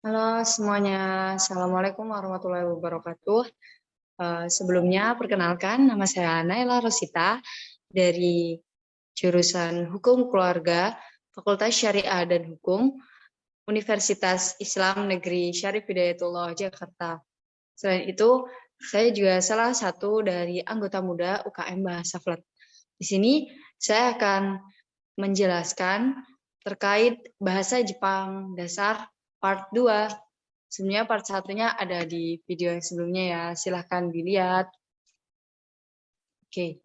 Halo semuanya, Assalamualaikum warahmatullahi wabarakatuh. Sebelumnya, perkenalkan, nama saya Naila Rosita dari jurusan Hukum Keluarga, Fakultas Syariah dan Hukum, Universitas Islam Negeri Syarif Hidayatullah, Jakarta. Selain itu, saya juga salah satu dari anggota muda UKM Bahasa Flat. Di sini, saya akan menjelaskan terkait bahasa Jepang dasar part 2. Sebenarnya part satunya ada di video yang sebelumnya ya, silahkan dilihat. Oke.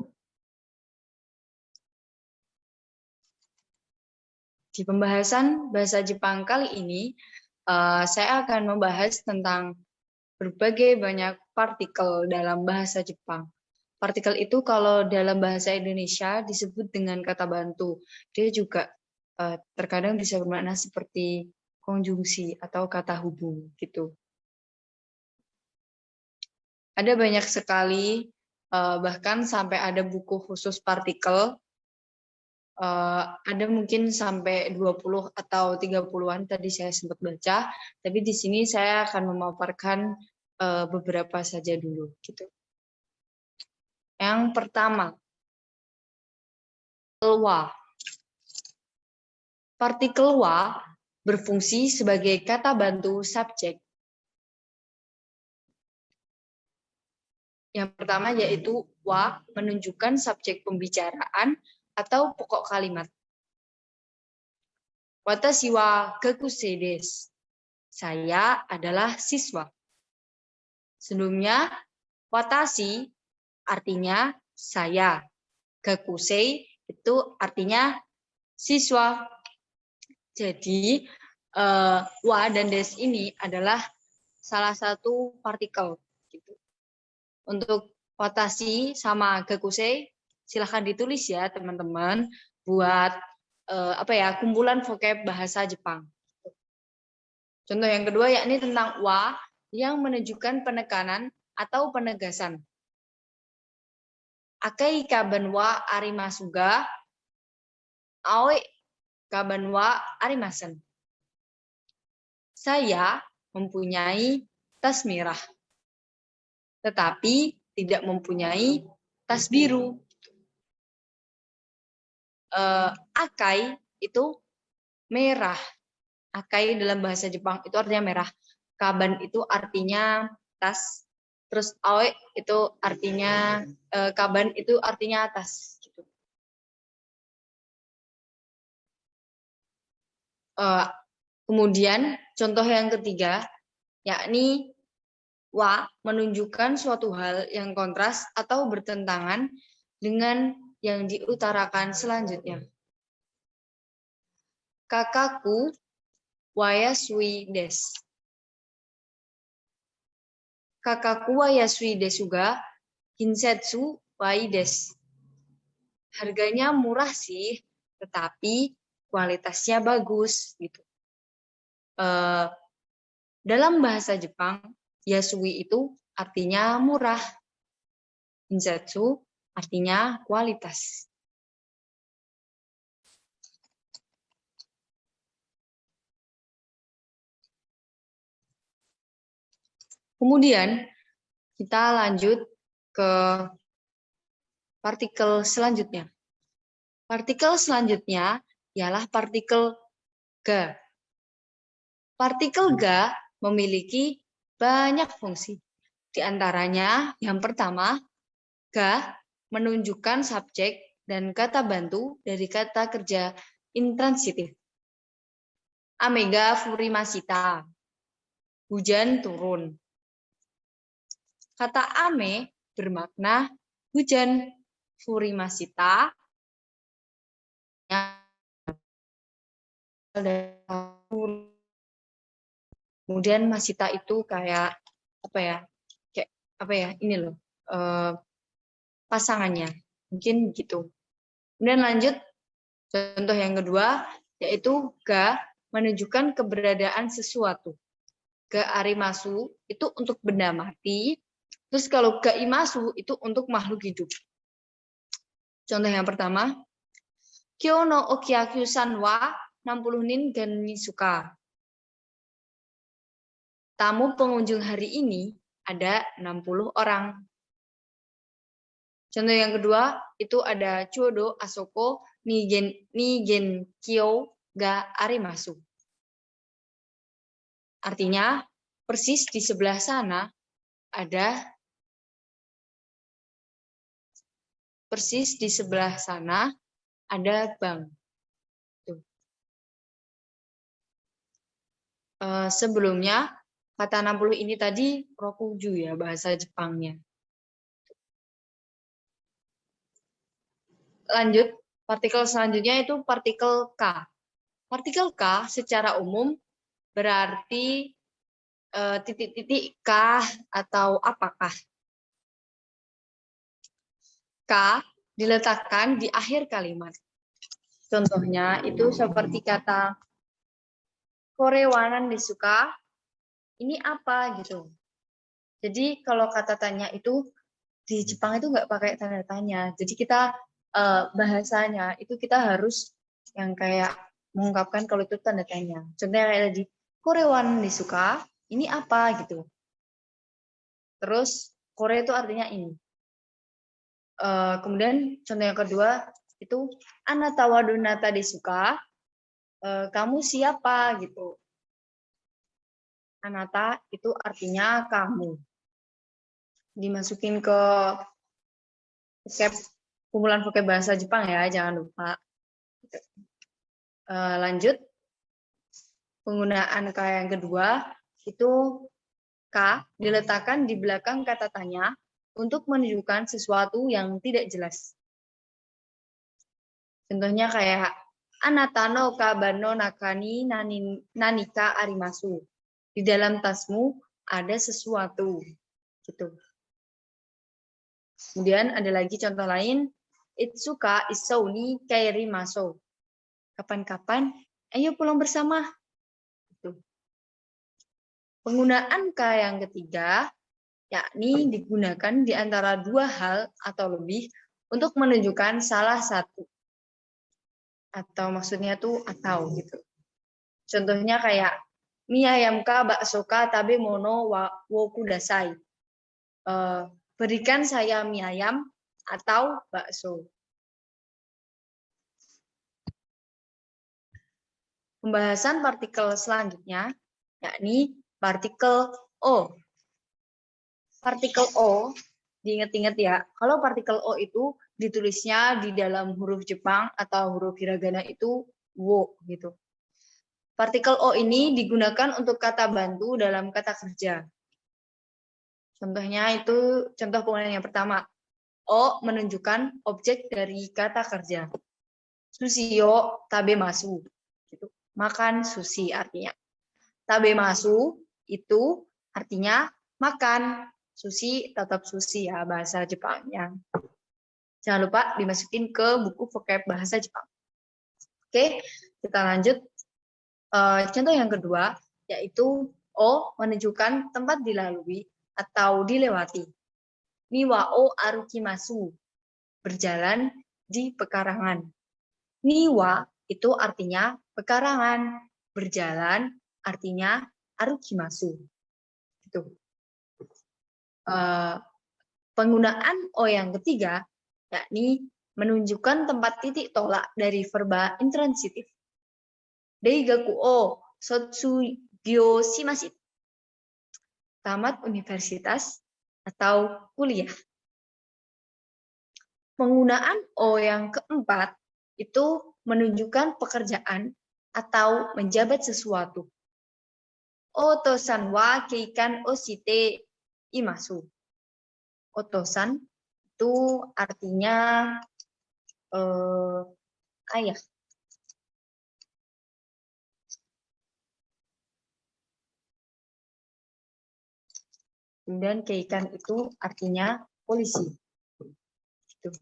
Di pembahasan bahasa Jepang kali ini, saya akan membahas tentang berbagai banyak partikel dalam bahasa Jepang. Partikel itu kalau dalam bahasa Indonesia disebut dengan kata bantu. Dia juga terkadang bisa bermakna seperti konjungsi atau kata hubung gitu. Ada banyak sekali, bahkan sampai ada buku khusus partikel, ada mungkin sampai 20 atau 30-an tadi saya sempat baca, tapi di sini saya akan memaparkan beberapa saja dulu gitu. Yang pertama, wa. Partikel wa berfungsi sebagai kata bantu subjek. Yang pertama yaitu wa menunjukkan subjek pembicaraan atau pokok kalimat. Watashi wa gakusei desu. Saya adalah siswa. Sebelumnya, watashi artinya saya. Gakusei itu artinya siswa. Jadi, wa dan des ini adalah salah satu partikel. Gitu. Untuk watashi sama gakusei, silahkan ditulis ya teman-teman buat kumpulan vocab bahasa Jepang. Contoh yang kedua yakni tentang wa yang menunjukkan penekanan atau penegasan. Akai kaban wa arimasuga, aoi kaban wa arimasen. Saya mempunyai tas merah, tetapi tidak mempunyai tas biru. Akai itu merah. Akai dalam bahasa Jepang itu artinya merah. Kaban itu artinya tas. Terus aoi itu artinya kaban itu artinya atas. Gitu. Kemudian contoh yang ketiga yakni wa menunjukkan suatu hal yang kontras atau bertentangan dengan yang diutarakan selanjutnya. Kakakku wayasui desu. Kakakku wayasui desu ga kinsetsu wai desu. Harganya murah sih, tetapi kualitasnya bagus gitu. Dalam bahasa Jepang, yasui itu artinya murah. Kinsetsu artinya kualitas. Kemudian kita lanjut ke partikel selanjutnya. Partikel selanjutnya ialah partikel ga. Partikel ga memiliki banyak fungsi. Di antaranya yang pertama, ga menunjukkan subjek dan kata bantu dari kata kerja intransitif. Amega furimashita. Hujan turun. Kata ame bermakna hujan. Furimashita kemudian masita itu kayak ini loh pasangannya mungkin gitu. Kemudian lanjut contoh yang kedua yaitu ga menunjukkan keberadaan sesuatu. Ga arimasu itu untuk benda mati. Terus kalau ga imasu itu untuk makhluk hidup. Contoh yang pertama, Kyo no okyaku-san wa 60 nin gen nisuka. tamu pengunjung hari ini ada 60 orang. Contoh yang kedua, itu ada Chodo Asoko Nigen Kyo ga Arimasu. Artinya, persis di sebelah sana ada bank. Tuh. Sebelumnya, kata 60 ini tadi rokuju ya, bahasa Jepangnya. Lanjut, partikel selanjutnya itu partikel K. Partikel K secara umum berarti titik-titik K atau apakah. K diletakkan di akhir kalimat. Contohnya itu seperti kata korewanan disuka, ini apa gitu. Jadi kalau kata tanya itu di Jepang itu nggak pakai tanda tanya. Jadi kita bahasanya itu kita harus yang kayak mengungkapkan kalau itu tanda tanya. Contohnya kayak tadi, korewan disuka, ini apa gitu. Terus kore itu artinya ini. Kemudian contoh yang kedua itu anata wa donata disuka, kamu siapa gitu. Anata itu artinya kamu. Dimasukin ke kumpulan vocab bahasa Jepang ya, jangan lupa. Lanjut, penggunaan K yang kedua itu K diletakkan di belakang kata tanya untuk menunjukkan sesuatu yang tidak jelas. Contohnya kayak anata no kabano nakani nanika arimasu. Di dalam tasmu ada sesuatu. Gitu. Kemudian ada lagi contoh lain, Itsuka isou ni kairimasu. Kapan-kapan, ayo pulang bersama. Gitu. Penggunaan K yang ketiga, yakni digunakan di antara dua hal atau lebih untuk menunjukkan salah satu. Atau maksudnya tuh atau gitu. Contohnya kayak mi ayam ka bakso ka tabe mono wo kudasai. Berikan saya mie ayam atau bakso. Pembahasan partikel selanjutnya yakni partikel O. Partikel O, diingat-ingat ya, kalau partikel O itu ditulisnya di dalam huruf Jepang atau huruf hiragana itu wo gitu. Partikel O ini digunakan untuk kata bantu dalam kata kerja. Contohnya itu contoh penggunaan yang pertama. O menunjukkan objek dari kata kerja. Sushio tabemasu. Gitu. Makan sushi artinya. Tabemasu itu artinya makan. Sushi tetap sushi ya bahasa Jepangnya. Jangan lupa dimasukin ke buku vocab bahasa Jepang. Oke, kita lanjut. Contoh yang kedua yaitu O menunjukkan tempat dilalui atau dilewati. Niwa o arukimasu, berjalan di pekarangan. Niwa itu artinya pekarangan, berjalan artinya arukimasu. Itu. Penggunaan O yang ketiga yakni menunjukkan tempat titik tolak dari verba intransitif. Deigaku o sotsugyo shimasu. Tamat universitas atau kuliah. Penggunaan O yang keempat itu menunjukkan pekerjaan atau menjabat sesuatu. Otosan wa keikan oshite imasu. Otosan itu artinya ayah. Kemudian keikan itu artinya polisi. Gitu.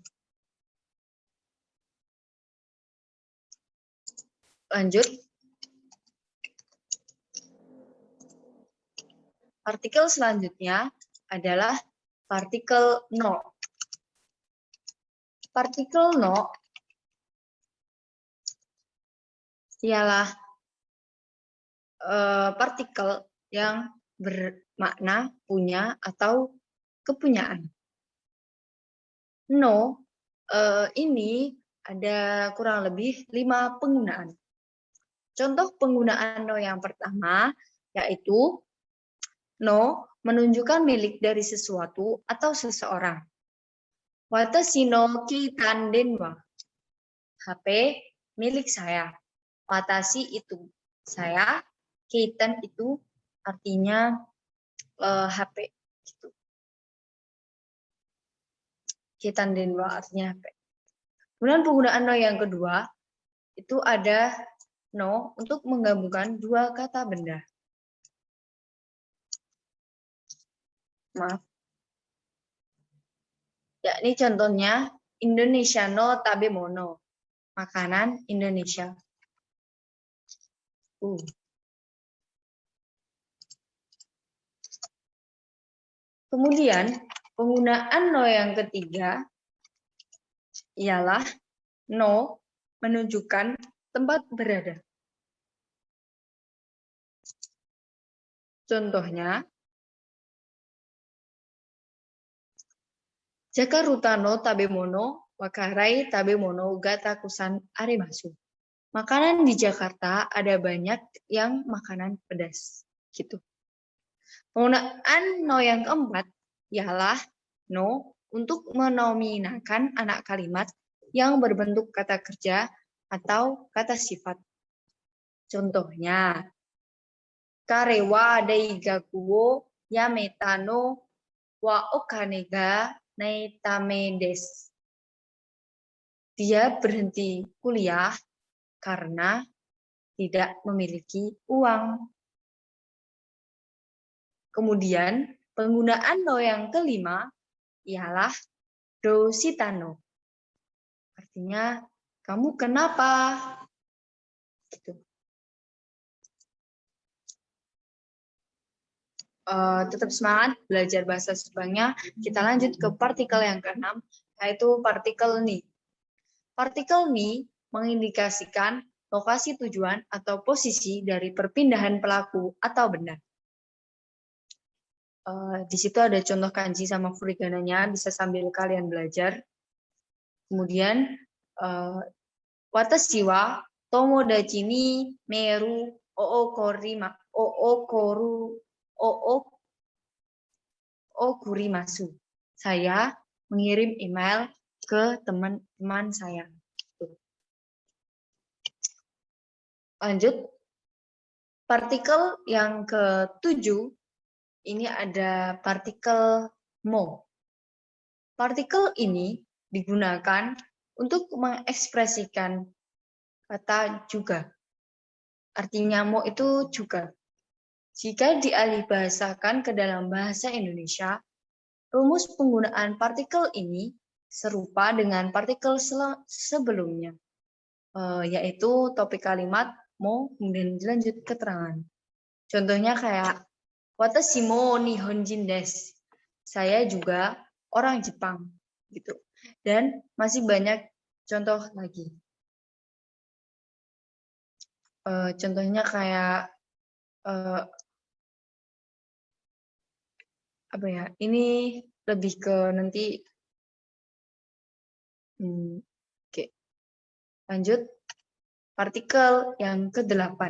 Lanjut. Partikel selanjutnya adalah partikel no. Partikel no ialah partikel yang bermakna punya atau kepunyaan. No, ini ada kurang lebih 5 penggunaan. Contoh penggunaan no yang pertama yaitu no menunjukkan milik dari sesuatu atau seseorang. Watashi no kitan denwa. HP milik saya. Watashi itu saya, kitan itu artinya HP gitu. Kitan denwa artinya HP. Kemudian penggunaan no yang kedua itu ada no untuk menggabungkan dua kata benda. Maaf. Ya, ini contohnya Indonesia no tabemono. Makanan Indonesia. Kemudian penggunaan no yang ketiga ialah no menunjukkan tempat berada. Contohnya Jakarta no tabemono wakarai tabemono gatakusan arimasu. Makanan di Jakarta ada banyak yang makanan pedas gitu. Penggunaan no yang keempat ialah no untuk menominakan anak kalimat yang berbentuk kata kerja atau kata sifat. Contohnya, karewa daigaku yameta no wa okane ga naitame desu. Dia berhenti kuliah karena tidak memiliki uang. Kemudian, penggunaan no yang kelima ialah dositano. Artinya, kamu kenapa? Gitu. Tetap semangat belajar bahasa Jepangnya. Kita lanjut ke partikel yang keenam, yaitu partikel ni. Partikel ni mengindikasikan lokasi tujuan atau posisi dari perpindahan pelaku atau benda. Di situ ada contoh kanji sama furigananya, bisa sambil kalian belajar. Kemudian, watashi wa tomodachi ni meru okurimasu. Saya mengirim email ke teman-teman saya. Lanjut, partikel yang ke-7, ini ada partikel mo. Partikel ini digunakan untuk mengekspresikan kata juga. Artinya mo itu juga. Jika dialihbahasakan ke dalam bahasa Indonesia, rumus penggunaan partikel ini serupa dengan partikel sebelumnya, yaitu topik kalimat mo, kemudian dilanjut keterangan. Contohnya kayak watashi mo nihonjin desu. Saya juga orang Jepang gitu. Dan masih banyak contoh lagi. Contohnya kayak apa ya? Ini lebih ke nanti oke. Lanjut partikel yang ke-8.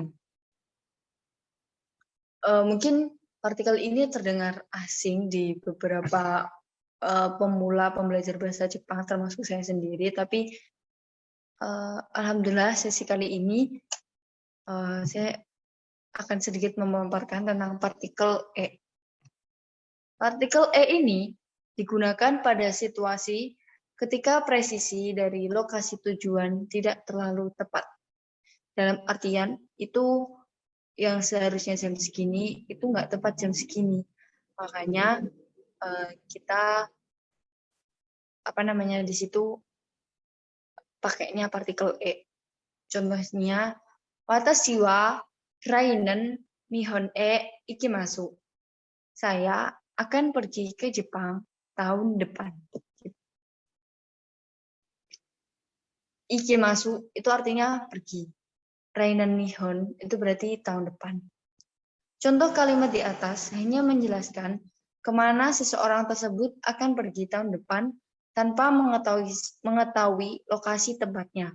Mungkin partikel ini terdengar asing di beberapa pemula pembelajar bahasa Jepang, termasuk saya sendiri, tapi alhamdulillah sesi kali ini saya akan sedikit memaparkan tentang partikel E. Partikel E ini digunakan pada situasi ketika presisi dari lokasi tujuan tidak terlalu tepat. Dalam artian itu yang seharusnya jam segini itu nggak tepat jam segini. Makanya kita di situ pakainya partikel E. Contohnya watashi wa rainen nihon e ikimasu. Saya akan pergi ke Jepang tahun depan. Ikimasu itu artinya pergi. Rainen nihon itu berarti tahun depan. Contoh kalimat di atas hanya menjelaskan kemana seseorang tersebut akan pergi tahun depan tanpa mengetahui lokasi tempatnya.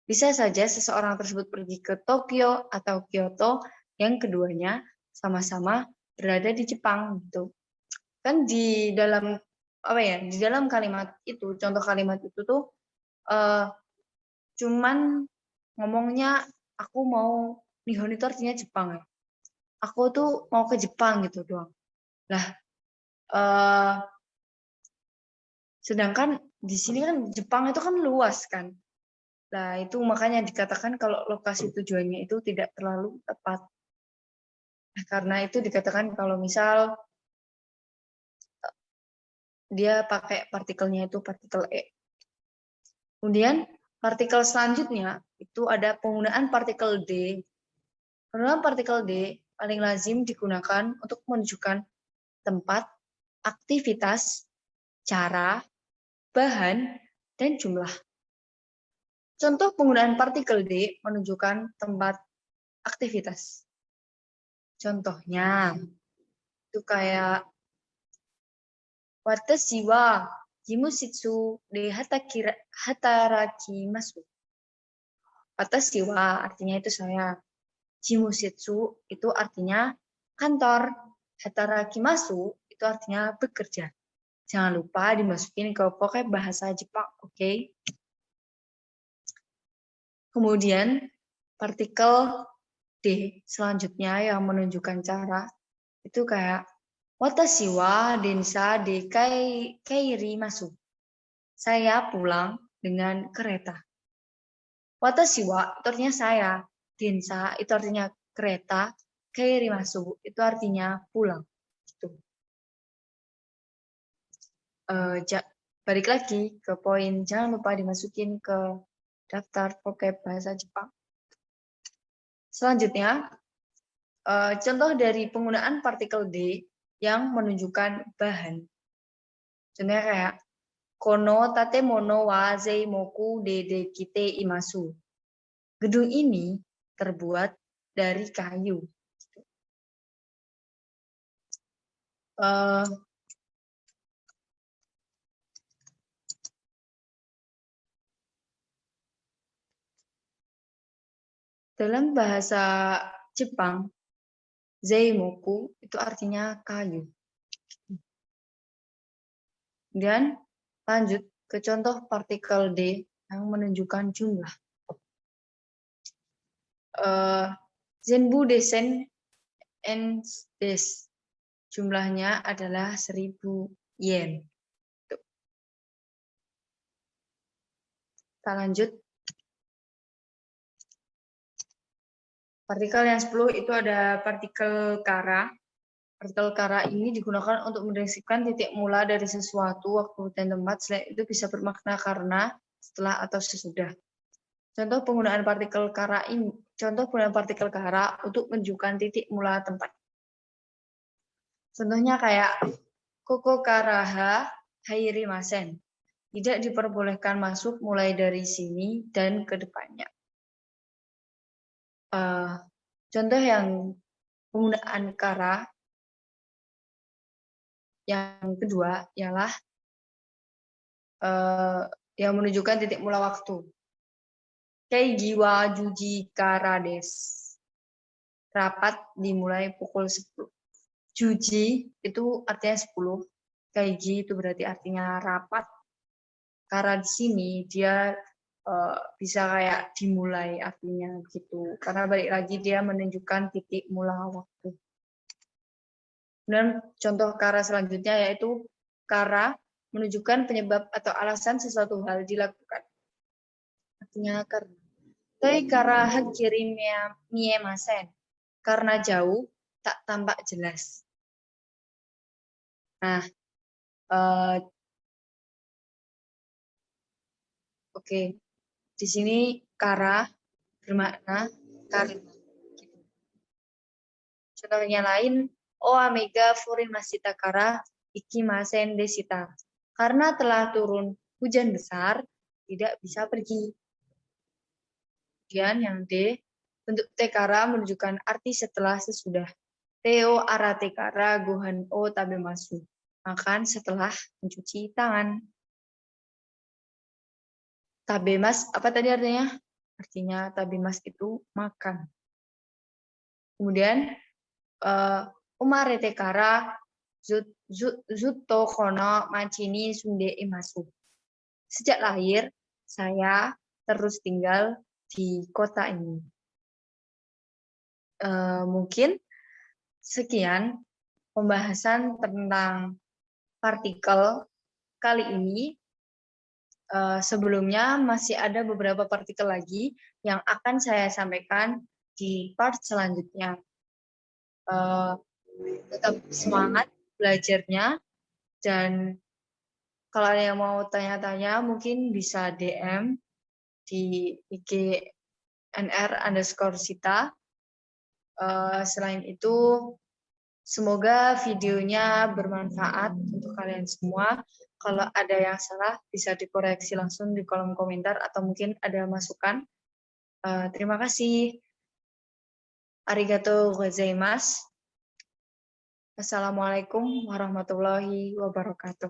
Bisa saja seseorang tersebut pergi ke Tokyo atau Kyoto, yang keduanya sama-sama berada di Jepang gitu. Kan di dalam di dalam kalimat itu, contoh kalimat itu tuh cuman ngomongnya aku mau Nihon itu artinya Jepang ya. Aku tuh mau ke Jepang gitu doang. Lah, sedangkan di sini kan Jepang itu kan luas kan. Nah, itu makanya dikatakan kalau lokasi tujuannya itu tidak terlalu tepat. Nah, karena itu dikatakan kalau misal dia pakai partikelnya itu partikel E. Kemudian partikel selanjutnya itu ada penggunaan partikel D. Penggunaan partikel D paling lazim digunakan untuk menunjukkan tempat, aktivitas, cara, bahan, dan jumlah. Contoh penggunaan partikel D menunjukkan tempat, aktivitas. Contohnya, itu kayak watashi wa jimushitsu de hatarakimasu. Watashi wa artinya itu saya. Jimushitsu itu artinya kantor. Hatarakimasu itu artinya bekerja. Jangan lupa dimasukin ke vocab bahasa Jepang, oke? Kemudian partikel D selanjutnya yang menunjukkan cara itu kayak watashi wa densa de kairimasu. Saya pulang dengan kereta. Watashi wa itu artinya saya, densa itu artinya kereta, kairimasu itu artinya pulang. Gitu. Balik lagi ke poin, jangan lupa dimasukin ke daftar vocab bahasa Jepang. Selanjutnya, contoh dari penggunaan partikel D yang menunjukkan bahan. Contohnya kayak kono tatemono wa zeimoku de dekite imasu. Gedung ini terbuat dari kayu. Dalam bahasa Jepang, zeimoku itu artinya kayu. Dan lanjut ke contoh partikel D yang menunjukkan jumlah. Zenbu desen en des. Jumlahnya adalah 1.000 yen. Kita lanjut. Partikel yang 10 itu ada partikel kara. Partikel kara ini digunakan untuk mendeskripsikan titik mula dari sesuatu, waktu, dan tempat. Selain itu bisa bermakna karena, setelah, atau sesudah. Contoh penggunaan partikel kara untuk menunjukkan titik mula tempat. Contohnya kayak koko karaha hairimasen. Tidak diperbolehkan masuk mulai dari sini dan ke depannya. Contoh yang penggunaan kara yang kedua ialah yang menunjukkan titik mula waktu. Keiji wa juji kara des. Rapat dimulai pukul 10. Juji itu artinya 10. Keiji itu berarti artinya rapat. Karena di sini dia bisa kayak dimulai artinya gitu. Karena balik lagi dia menunjukkan titik mula waktu. Dan contoh kara selanjutnya yaitu kara menunjukkan penyebab atau alasan sesuatu hal dilakukan. Artinya karena. Tapi kara hakiri miemasen. Karena jauh tak tampak jelas. Nah, oke. Di sini kara bermakna karena. Contohnya lain, o amega furin masita kara ikimasen desita. Karena telah turun hujan besar, tidak bisa pergi. Kemudian yang D, bentuk tekara menunjukkan arti setelah sesudah. Teo arate kara gohan o tabemasu. Makan setelah mencuci tangan. Tabemas, apa tadi artinya? Artinya tabemas itu makan. Kemudian, umarete kara zutto kono machini sunde imasu. Sejak lahir, saya terus tinggal di kota ini. Mungkin sekian pembahasan tentang partikel kali ini. Sebelumnya masih ada beberapa partikel lagi yang akan saya sampaikan di part selanjutnya. Tetap semangat belajarnya, dan kalau ada yang mau tanya-tanya mungkin bisa DM di IG @nr_sita. Selain itu, semoga videonya bermanfaat untuk kalian semua. Kalau ada yang salah bisa dikoreksi langsung di kolom komentar atau mungkin ada masukan. Terima kasih. Arigatou gozaimasu. Assalamualaikum warahmatullahi wabarakatuh.